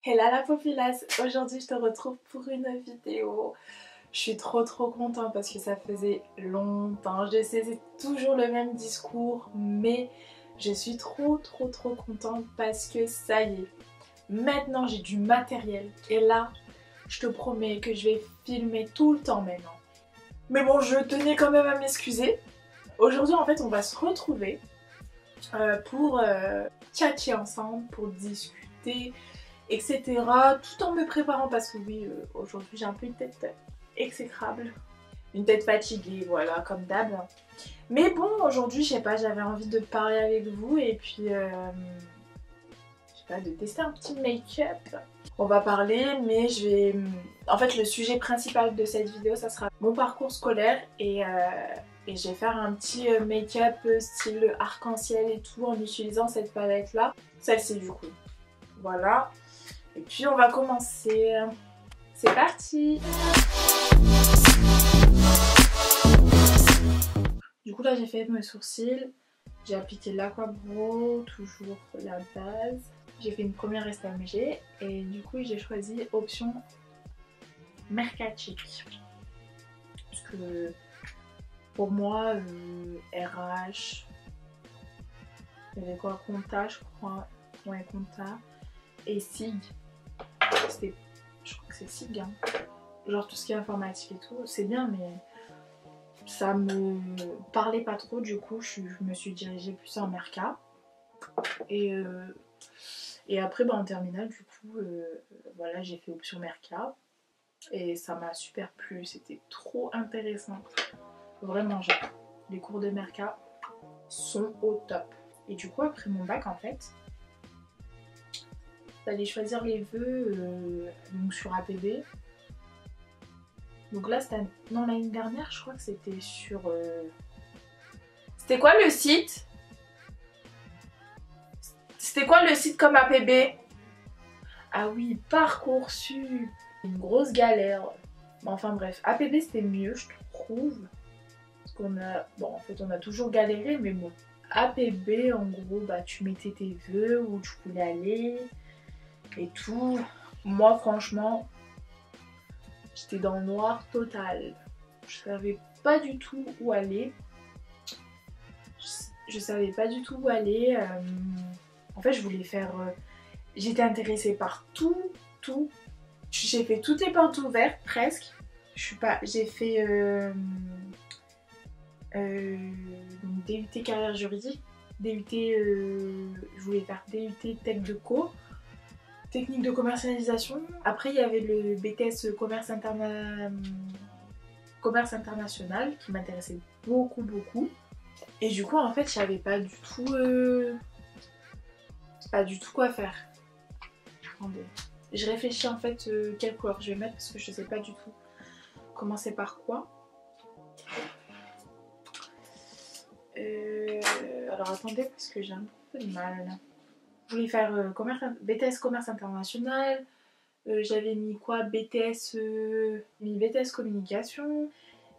Hello la populace, aujourd'hui je te retrouve pour une vidéo. Je suis trop contente parce que ça faisait longtemps. Je sais, c'est toujours le même discours, mais je suis trop contente parce que ça y est. Maintenant j'ai du matériel et là, je te promets que je vais filmer tout le temps maintenant. Mais bon, je tenais quand même à m'excuser. Aujourd'hui en fait on va se retrouver pour tchatcher ensemble, pour discuter, etc. Tout en me préparant parce que oui, aujourd'hui j'ai un peu une tête exécrable, une tête fatiguée, voilà, comme d'hab. Mais bon, aujourd'hui, je sais pas, j'avais envie de parler avec vous et puis, je sais pas, de tester un petit make-up. On va parler, mais je vais... En fait, le sujet principal de cette vidéo, ça sera mon parcours scolaire et je vais faire un petit make-up style arc-en-ciel et tout en utilisant cette palette-là. Celle-ci du coup. Voilà. Et puis on va commencer. C'est parti! Du coup là j'ai fait mes sourcils. J'ai appliqué l'Aqua-Brow, toujours la base. J'ai fait une première SMG et du coup j'ai choisi option Mercachic. Parce que pour moi, RH, il y avait quoi? Conta, je crois. Ouais, Conta. Et SIG. Je crois que c'est SIG. Hein. Genre tout ce qui est informatique et tout, c'est bien, mais ça me parlait pas trop. Du coup, je me suis dirigée plus en Merca. Et après, en terminale, du coup, voilà, j'ai fait option Merca. Et ça m'a super plu, c'était trop intéressant. Vraiment, genre, les cours de Merca sont au top. Et du coup, après mon bac, en fait, j'allais choisir les vœux donc sur APB. Donc là, c'était... Non, l'année dernière, je crois que c'était sur... C'était quoi le site? C'était quoi le site comme APB? Ah oui, Parcoursup. Une grosse galère. Enfin bref, APB c'était mieux, je trouve. Parce qu'on a... Bon, en fait, on a toujours galéré, mais bon. APB, en gros, bah tu mettais tes vœux, où tu voulais aller et tout. Moi, franchement, j'étais dans le noir total. Je savais pas du tout où aller. Je savais pas du tout où aller. En fait, je voulais faire... J'étais intéressée par tout. J'ai fait toutes les portes ouvertes, presque. J'ai fait DUT carrière juridique, DUT... je voulais faire DUT tech de co, technique de commercialisation. Après, il y avait le BTS commerce international qui m'intéressait beaucoup. Et du coup, en fait, je savais pas du tout quoi faire. Attendez. Je réfléchis en fait quelle couleur je vais mettre parce que je sais pas du tout commencer par quoi. Alors attendez parce que j'ai un peu de mal. Je voulais faire BTS commerce international. J'avais mis quoi? BTS communication.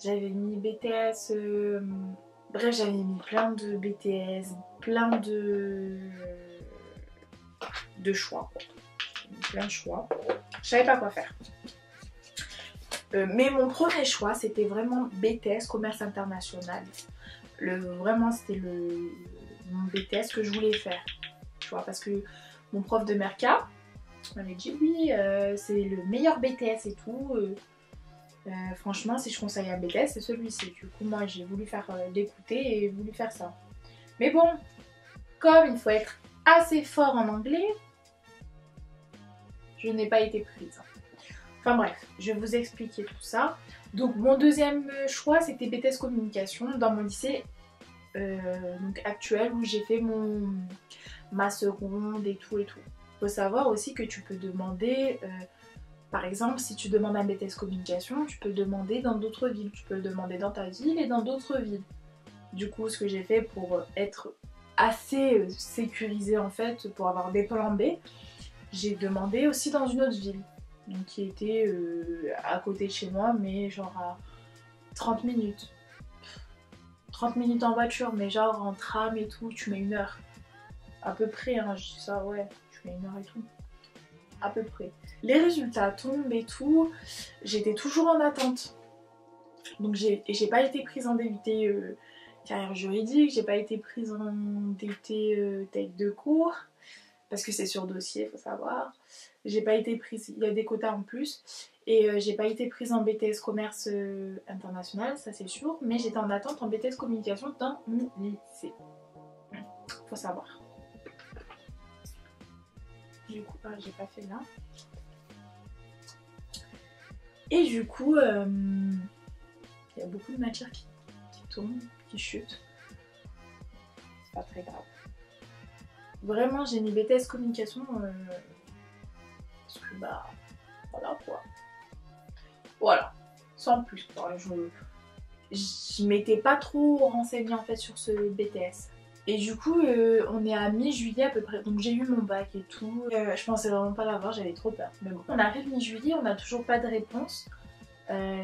J'avais mis BTS... Bref, j'avais mis plein de BTS, plein de choix. Plein de choix. Je savais pas quoi faire. Mais mon premier choix, c'était vraiment BTS commerce international. Vraiment, c'était mon BTS que je voulais faire. Tu vois, parce que mon prof de Merca m'avait dit oui, c'est le meilleur BTS et tout. Franchement, si je conseille un BTS, c'est celui-ci. Du coup, moi, j'ai voulu faire l'écouter et voulu faire ça. Mais bon, comme il faut être assez fort en anglais, je n'ai pas été prise. Enfin bref, je vais vous expliquer tout ça. Donc mon deuxième choix, c'était BTS communication dans mon lycée donc actuel où j'ai fait ma seconde et tout. Faut savoir aussi que tu peux demander... par exemple, si tu demandes un BTS communication, tu peux le demander dans d'autres villes. Tu peux le demander dans ta ville et dans d'autres villes. Du coup, ce que j'ai fait pour être assez sécurisée en fait, pour avoir des plans B, j'ai demandé aussi dans une autre ville. Donc qui était à côté de chez moi, mais genre à 30 minutes. 30 minutes en voiture, mais genre en tram et tout, tu mets 1 heure. À peu près, hein, je dis ça, ouais, tu mets 1 heure et tout. à peu près. Les résultats tombent et tout, j'étais toujours en attente. Donc j'ai pas été prise en DUT carrière juridique, j'ai pas été prise en DUT tech de cours, parce que c'est sur dossier, faut savoir. J'ai pas été prise, il y a des quotas en plus. Et j'ai pas été prise en BTS commerce international, ça c'est sûr, mais j'étais en attente en BTS communication dans mon lycée. Faut savoir. Du coup, j'ai pas fait là. Et du coup, il y a beaucoup de matières qui tombent, qui chutent. C'est pas très grave. Vraiment, j'ai mis BTS communication parce que bah voilà quoi. Voilà, sans plus quoi. Je m'étais pas trop renseignée en fait sur ce BTS. Et du coup, on est à mi-juillet à peu près, donc j'ai eu mon bac et tout. Je pensais vraiment pas l'avoir, j'avais trop peur. Mais bon, on arrive mi-juillet, on n'a toujours pas de réponse.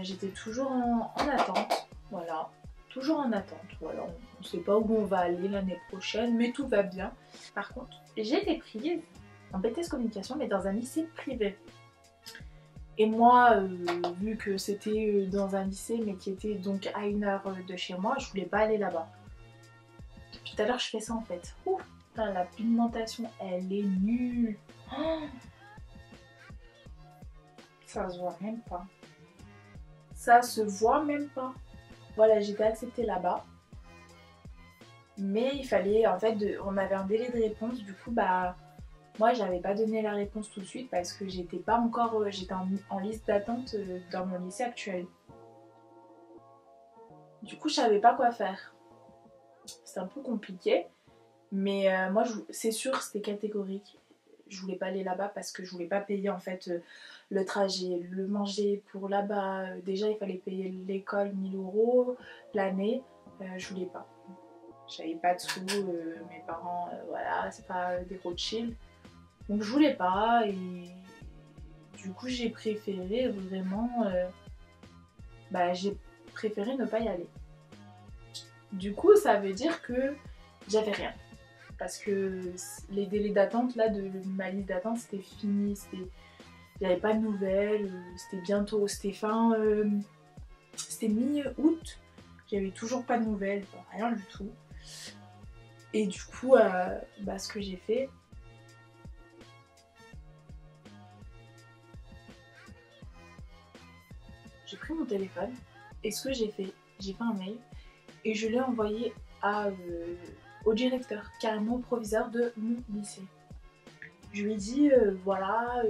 J'étais toujours en attente, voilà. Toujours en attente, voilà. On sait pas où on va aller l'année prochaine, mais tout va bien. Par contre, j'ai été prise en BTS communication, mais dans un lycée privé. Et moi, vu que c'était dans un lycée, mais qui était donc à 1 heure de chez moi, je voulais pas aller là-bas. Depuis tout à l'heure, je fais ça en fait. Ouh, putain, la pigmentation, elle est nulle. Oh, ça se voit même pas. Ça se voit même pas. Voilà, j'étais acceptée là-bas. Mais il fallait, en fait, on avait un délai de réponse. Du coup, bah, moi, j'avais pas donné la réponse tout de suite parce que j'étais pas encore, j'étais en liste d'attente dans mon lycée actuel. Du coup, je savais pas quoi faire. C'était un peu compliqué. Mais moi, c'est sûr, c'était catégorique. Je voulais pas aller là-bas parce que je voulais pas payer en fait le trajet, le manger pour là-bas. Déjà, il fallait payer l'école 1000 € l'année. Je voulais pas. J'avais pas de sous. Mes parents, voilà, c'est pas des Rothschild. Donc je voulais pas. Et du coup, j'ai préféré vraiment. J'ai préféré ne pas y aller. Du coup, ça veut dire que j'avais rien. Parce que les délais d'attente là de ma liste d'attente c'était fini, j'avais pas de nouvelles, c'était bientôt, c'était mi-août, j'avais toujours pas de nouvelles, rien du tout. Et du coup, ce que j'ai fait, j'ai pris mon téléphone et ce que j'ai fait un mail et je l'ai envoyé au directeur, carrément au proviseur de mon lycée. Je lui ai dit voilà,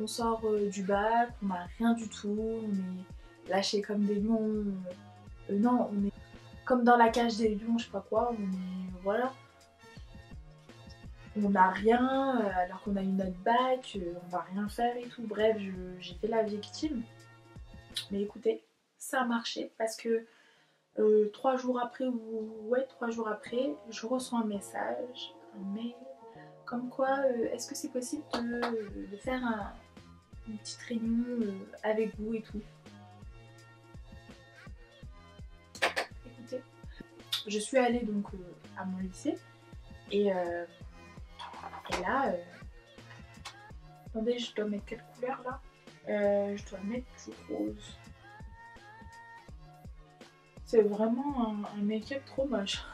on sort du bac, on n'a rien du tout, on est lâchés comme des lions. Non, on est comme dans la cage des lions, je sais pas quoi, on est. Voilà. On n'a rien, alors qu'on a eu notre bac, on va rien faire et tout. Bref, j'ai fait la victime. Mais écoutez, ça a marché parce que 3 jours après, je reçois un message, un mail, comme quoi, est-ce que c'est possible de faire une petite réunion avec vous et tout. Écoutez, je suis allée donc à mon lycée et là, attendez, je dois mettre quelle couleur là? Je dois mettre du rose. C'est vraiment un make-up trop moche.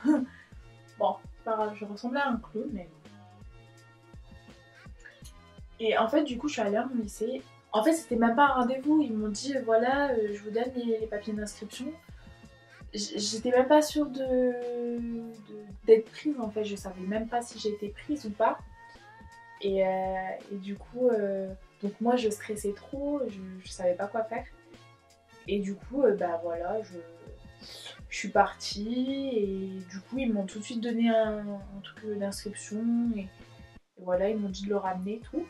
Bon, c'est pas grave, je ressemblais à un clown, mais bon. Et en fait, du coup, je suis allée à mon lycée. En fait, c'était même pas un rendez-vous. Ils m'ont dit, voilà, je vous donne les papiers d'inscription. J'étais même pas sûre d'être prise, en fait. Je savais même pas si j'ai été prise ou pas. Et du coup, donc moi, je stressais trop. Je savais pas quoi faire. Et du coup, voilà, je suis partie. Et du coup, ils m'ont tout de suite donné un truc d'inscription. Et voilà, ils m'ont dit de le ramener et tout.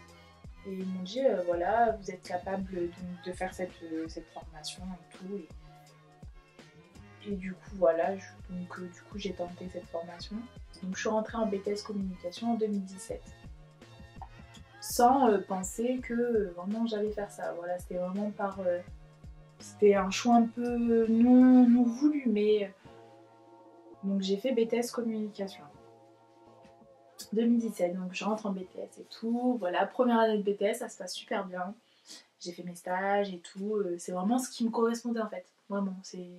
Et ils m'ont dit, voilà, vous êtes capable donc, de faire cette formation et tout. Et du coup, voilà, du coup, j'ai tenté cette formation. Donc, je suis rentrée en BTS communication en 2017. Sans penser que vraiment j'allais faire ça. Voilà, c'était vraiment c'était un choix un peu non voulu, mais. Donc, j'ai fait BTS communication. 2017, donc je rentre en BTS et tout. Voilà, première année de BTS, ça se passe super bien. J'ai fait mes stages et tout. C'est vraiment ce qui me correspondait en fait. Vraiment, c'est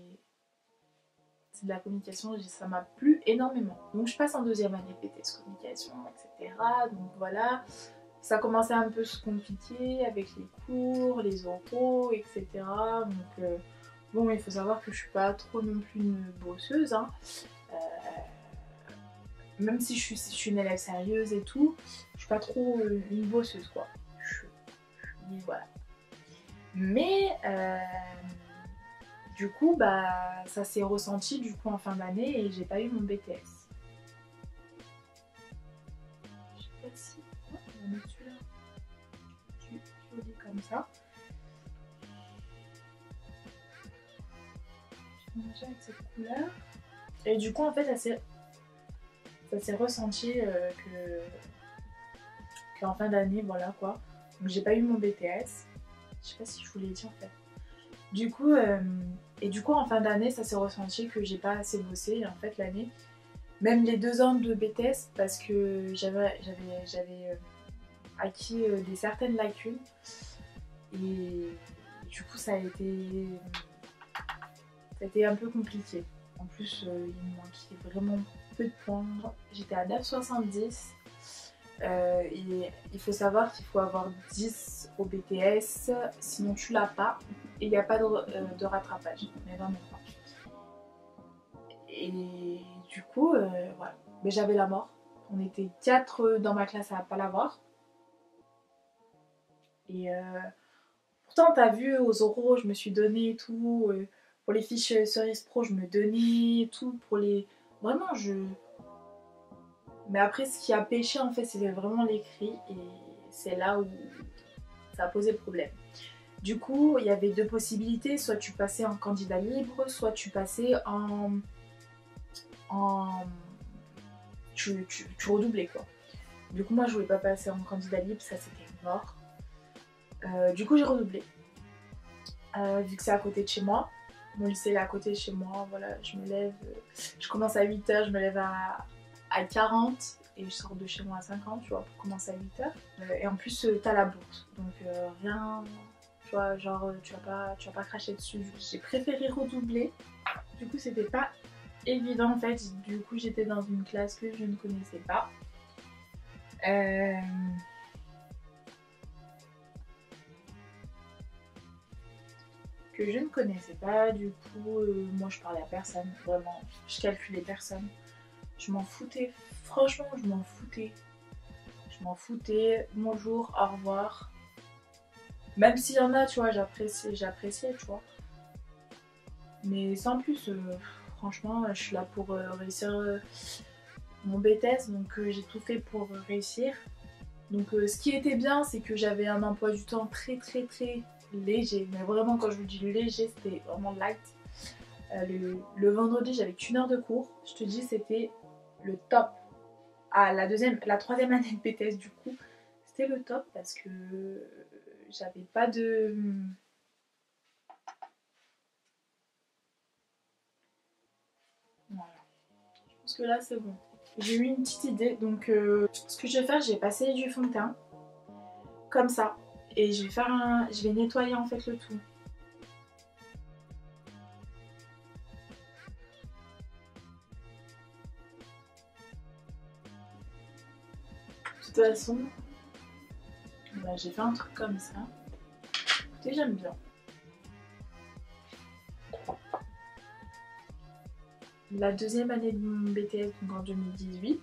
de la communication, ça m'a plu énormément. Donc je passe en deuxième année de BTS communication, etc. Donc voilà, ça commençait un peu à se compliquer avec les cours, les oraux, etc. Donc bon, il faut savoir que je suis pas trop non plus une bosseuse, hein. Même si je suis une élève sérieuse et tout, je suis pas trop une bosseuse quoi. Voilà. Mais du coup, bah, ça s'est ressenti du coup en fin d'année et j'ai pas eu mon BTS. Je sais pas si... Oh, on va mettre celui-là. Tu le dis comme ça. Je vais manger avec cette couleur. Et du coup, en fait, ça s'est ressenti qu'en fin d'année, voilà quoi. Donc j'ai pas eu mon BTS. Je sais pas si je vous l'ai dit en fait. Du coup, en fin d'année, ça s'est ressenti que j'ai pas assez bossé en fait l'année. Même les 2 ans de BTS parce que j'avais acquis des certaines lacunes. Et du coup, ça a été un peu compliqué. En plus, il me manquait vraiment peu de points. J'étais à 9,70. Et il faut savoir qu'il faut avoir 10 au BTS, sinon tu l'as pas. Et il n'y a pas de rattrapage. Mais vraiment pas. Et du coup, voilà. Mais j'avais la mort. On était 4 dans ma classe à pas l'avoir. Et pourtant, t'as vu, aux oraux, je me suis donné tout. Pour les fiches Cerise Pro, je me donnais tout. Pour les... Vraiment, Mais après, ce qui a pêché, en fait, c'était vraiment l'écrit. Et c'est là où ça a posé problème. Du coup, il y avait 2 possibilités. Soit tu passais en candidat libre, soit tu passais tu redoublais, quoi. Du coup, moi, je voulais pas passer en candidat libre. Ça, c'était mort. Du coup, j'ai redoublé. Vu que c'est à côté de chez moi. Mon lycée est à côté de chez moi. Voilà, je me lève... je commence à 8h, je me lève à 40 et je sors de chez moi à 50, tu vois, pour commencer à 8h. Et en plus, t'as la bourse. Donc rien... Tu vois, genre, tu vas pas cracher dessus. J'ai préféré redoubler. Du coup, c'était pas évident, en fait. Du coup, j'étais dans une classe que je ne connaissais pas. Que je ne connaissais pas. Du coup, moi, je parlais à personne. Vraiment, je calculais personne. Je m'en foutais. Franchement, je m'en foutais. Je m'en foutais. Bonjour, au revoir. Même s'il y en a, tu vois, j'appréciais, tu vois. Mais sans plus, franchement, je suis là pour réussir mon BTS, donc j'ai tout fait pour réussir. Donc ce qui était bien, c'est que j'avais un emploi du temps très très très léger. Mais vraiment, quand je vous dis léger, c'était vraiment light. Le vendredi, j'avais qu'une heure de cours. Je te dis, c'était le top. Ah, la troisième année de BTS, du coup, c'était le top parce que j'avais pas de... Voilà. Je pense que là, c'est bon. J'ai eu une petite idée, donc ce que je vais faire, j'ai passé du fond de teint, comme ça, et je vais nettoyer en fait le tout. De toute façon, bah, j'ai fait un truc comme ça. Écoutez, j'aime bien. La deuxième année de mon BTS, donc en 2018,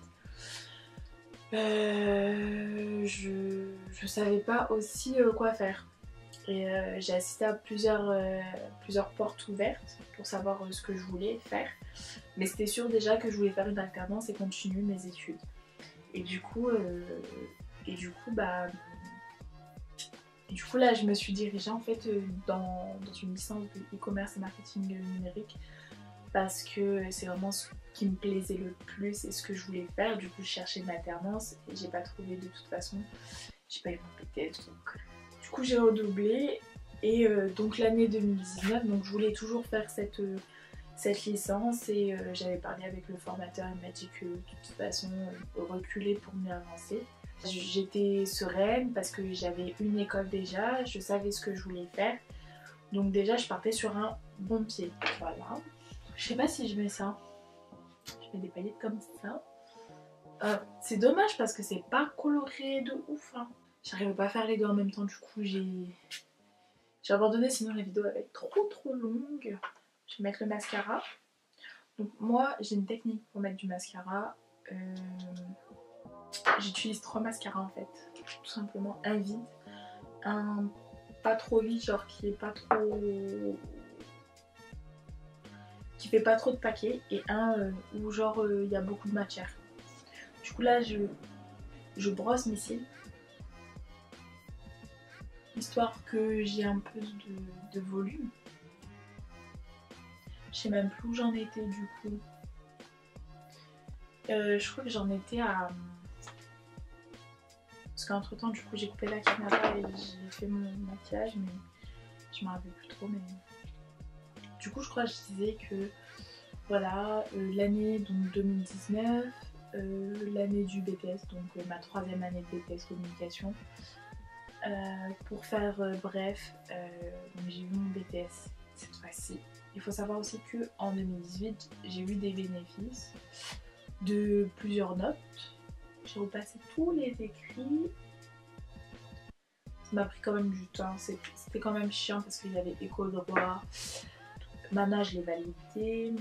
je savais pas aussi quoi faire. Et j'ai assisté à plusieurs portes ouvertes pour savoir ce que je voulais faire. Mais c'était sûr déjà que je voulais faire une alternance et continuer mes études. Et du coup là, je me suis dirigée en fait dans une licence de e-commerce et marketing numérique parce que c'est vraiment ce qui me plaisait le plus et ce que je voulais faire. Du coup, je cherchais une alternance et j'ai pas trouvé de toute façon. J'ai pas eu mon BTS, donc du coup j'ai redoublé et donc l'année 2019, donc je voulais toujours faire cette cette licence et j'avais parlé avec le formateur, il m'a dit que de toute façon reculer pour mieux avancer. J'étais sereine parce que j'avais une école déjà, je savais ce que je voulais faire, donc déjà je partais sur un bon pied. Voilà, je sais pas si je mets ça, je mets des paillettes comme ça. C'est dommage parce que c'est pas coloré de ouf hein. J'arrive pas à faire les deux en même temps, du coup j'ai abandonné, sinon la vidéo va être trop longue. Je vais mettre le mascara. Donc moi j'ai une technique pour mettre du mascara. J'utilise 3 mascaras en fait. Tout simplement un vide, un pas trop vide, genre qui est pas trop, qui fait pas trop de paquets, et un où genre il y a beaucoup de matière. Du coup là je brosse mes cils, histoire que j'ai un peu de volume. Je sais même plus où j'en étais du coup. Je crois que j'en étais à... Parce qu'entre temps du coup j'ai coupé la caméra et j'ai fait mon maquillage, mais je m'en rappelle plus trop. Mais du coup je crois que je disais que voilà, l'année donc 2019, l'année du BTS, donc ma 3e année de BTS communication. Pour faire bref, j'ai eu mon BTS cette fois-ci. Il faut savoir aussi que en 2018 j'ai eu des bénéfices de plusieurs notes. J'ai repassé tous les écrits. Ça m'a pris quand même du temps, c'était quand même chiant parce qu'il y avait éco droit, manage les validités,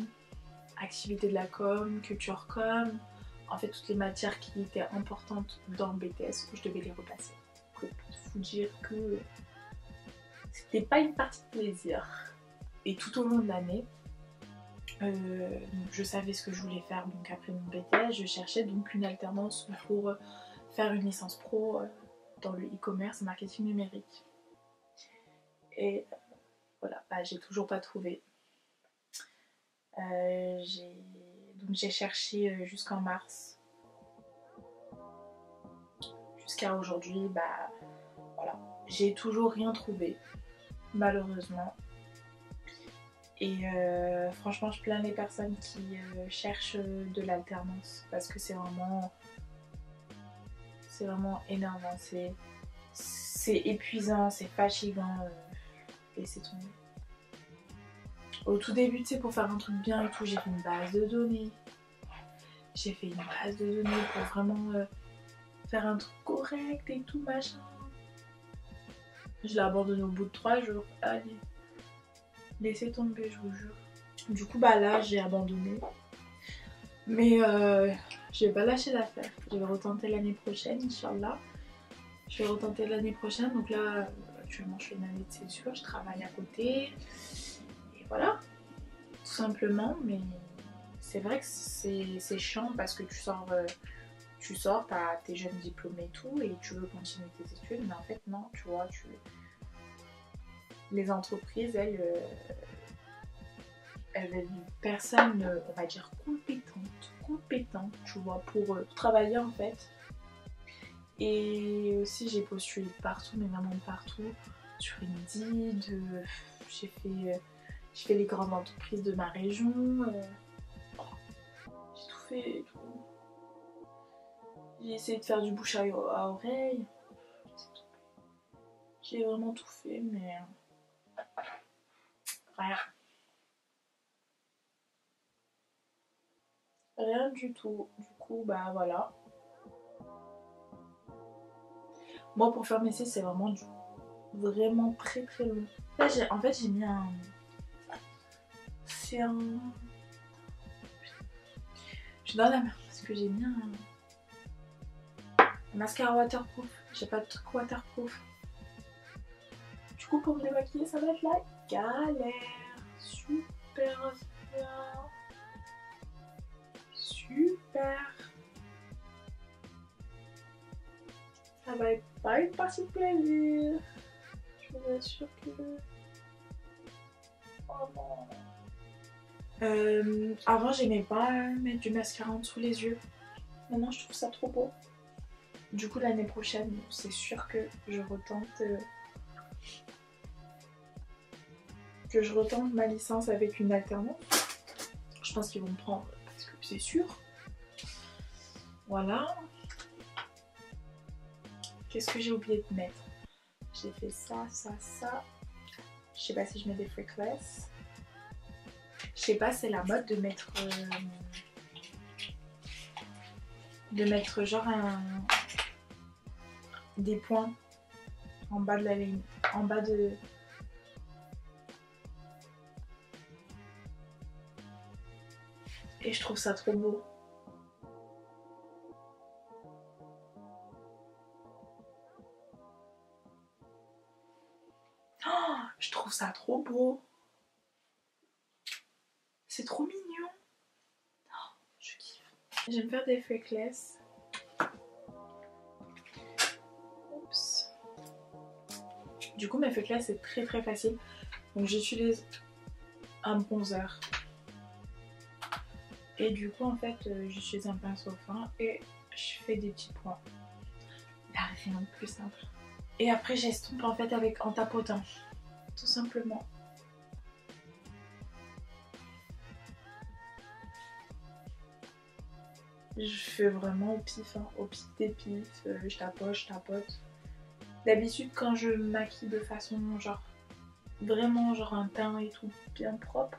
activité de la com, culture com, en fait toutes les matières qui étaient importantes dans le BTS, je devais les repasser. Pour vous dire que c'était pas une partie de plaisir. Et tout au long de l'année, je savais ce que je voulais faire, donc après mon BTS, je cherchais donc une alternance pour faire une licence pro dans le e-commerce et marketing numérique. Et voilà, bah, j'ai toujours pas trouvé. J'ai cherché jusqu'en mars. Jusqu'à aujourd'hui, bah voilà, j'ai toujours rien trouvé, malheureusement. Et franchement, je plains les personnes qui cherchent de l'alternance parce que c'est vraiment énervant, c'est épuisant, c'est fatigant. Laissez tomber. Au tout début, tu sais, pour faire un truc bien et tout, j'ai fait une base de données. J'ai fait une base de données pour vraiment faire un truc correct et tout, machin. Je l'ai abandonné au bout de 3 jours. Allez, laissez tomber, je vous jure. Du coup, bah là, j'ai abandonné. Mais je vais pas lâcher l'affaire. Je vais retenter l'année prochaine, Inch'Allah. Je vais retenter l'année prochaine. Donc là, actuellement, je fais une année de césure. Je travaille à côté. Et voilà. Tout simplement. Mais c'est vrai que c'est chiant parce que tu sors, t'as tes jeunes diplômés et tout. Et tu veux continuer tes études. Mais en fait, non, tu vois, les entreprises, elles veulent une personne, on va dire, compétente, tu vois, pour travailler en fait. Et aussi j'ai postulé partout, mais vraiment partout, sur Indeed, j'ai fait les grandes entreprises de ma région, j'ai tout fait, tout. J'ai essayé de faire du bouche à oreille, j'ai vraiment tout fait, mais rien. Rien du tout. Du coup, bah voilà. Moi, pour faire mes cils, c'est vraiment très long. Là, en fait, j'ai mis un... C'est un... Je suis dans la merde parce que j'ai mis un mascara waterproof. J'ai pas de truc waterproof. Du coup, pour me démaquiller, ça va être la galère. Super bien. Super. Ça va être pas une partie de plaisir. Je vous assure que... Oh non. Avant, j'aimais pas mettre du mascara en dessous les yeux. Maintenant, je trouve ça trop beau. Du coup, l'année prochaine, c'est sûr que je retente ma licence avec une alternance. Je pense qu'ils vont me prendre parce que c'est sûr. Voilà. Qu'est-ce que j'ai oublié de mettre? J'ai fait ça, ça, ça. Je sais pas si je mets des freakless. Je sais pas, c'est la mode de mettre genre des points en bas de la ligne, en bas de... Et je trouve ça trop beau. Oh, je trouve ça trop beau. C'est trop mignon. Oh, je kiffe. J'aime faire des freakless. Oups. Du coup, mes freakless c'est très très facile. Donc j'utilise un bronzer. Et du coup, en fait, j'utilise un pinceau fin et je fais des petits points. Il n'y a rien de plus simple. Et après, j'estompe en fait en tapotant. Tout simplement. Je fais vraiment au pif, hein, au pif des pifs, je tapote. D'habitude quand je me maquille de façon genre vraiment genre un teint et tout bien propre,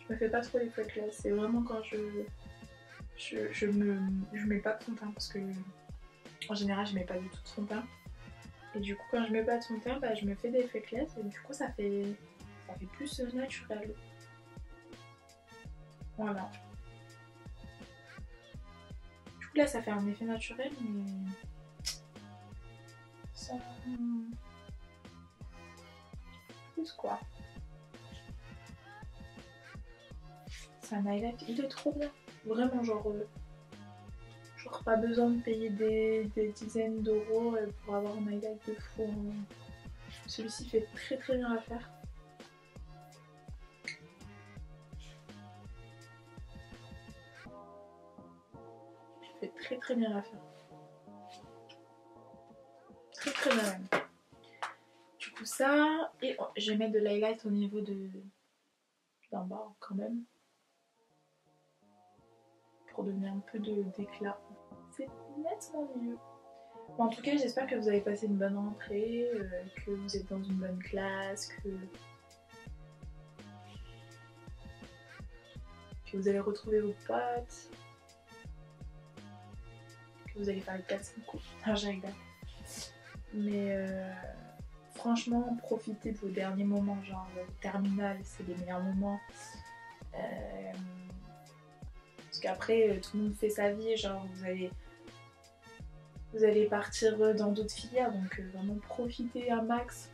je me fais pas trop les freckles. C'est vraiment quand je mets pas de fond de teint parce que en général je mets pas du tout de fond de teint. Et du coup quand je mets pas de fond de teint, bah, je me fais des freckles et du coup ça fait plus naturel. Voilà. Là ça fait un effet naturel mais sans plus quoi. C'est un highlight, il est trop bien. Vraiment genre pas besoin de payer des dizaines d'euros pour avoir un highlight de fou. Celui-ci fait très très bien l'affaire. Il fait très très bien l'affaire. Très très bien même. Du coup ça, et je vais mettre de l'highlight au niveau d'en bas quand même. Pour donner un peu d'éclat. C'est nettement mieux. Bon, en tout cas, j'espère que vous avez passé une bonne rentrée, que vous êtes dans une bonne classe, que vous allez retrouver vos potes, que vous allez faire les 4-5 coups. Ah, j'ai rigolé. Mais franchement, profitez de vos derniers moments, genre le terminal, c'est les meilleurs moments. Parce qu'après, tout le monde fait sa vie, genre vous allez partir dans d'autres filières, donc vraiment profitez un max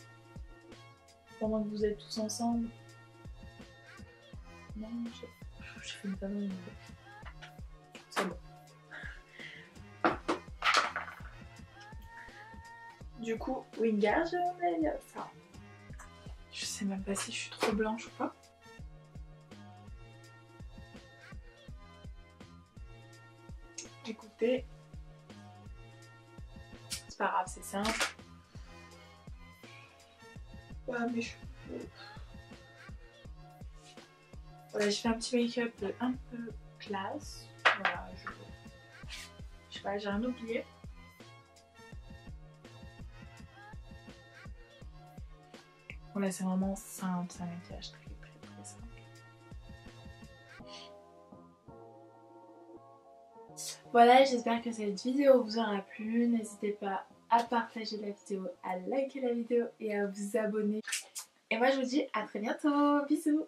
pendant que vous êtes tous ensemble. Non, je fais une connerie. C'est bon. Du coup, Wingard, je mets ça. Je sais même pas si je suis trop blanche ou pas. Écoutez, c'est pas grave, c'est simple. Voilà, mes cheveux. Voilà, j'ai fait un petit make-up un peu classe. Voilà, je sais pas, j'ai rien oublié. Voilà, c'est vraiment simple, c'est un maquillage très très très simple. Voilà, j'espère que cette vidéo vous aura plu. N'hésitez pas à partager la vidéo, à liker la vidéo et à vous abonner. Et moi je vous dis à très bientôt, bisous.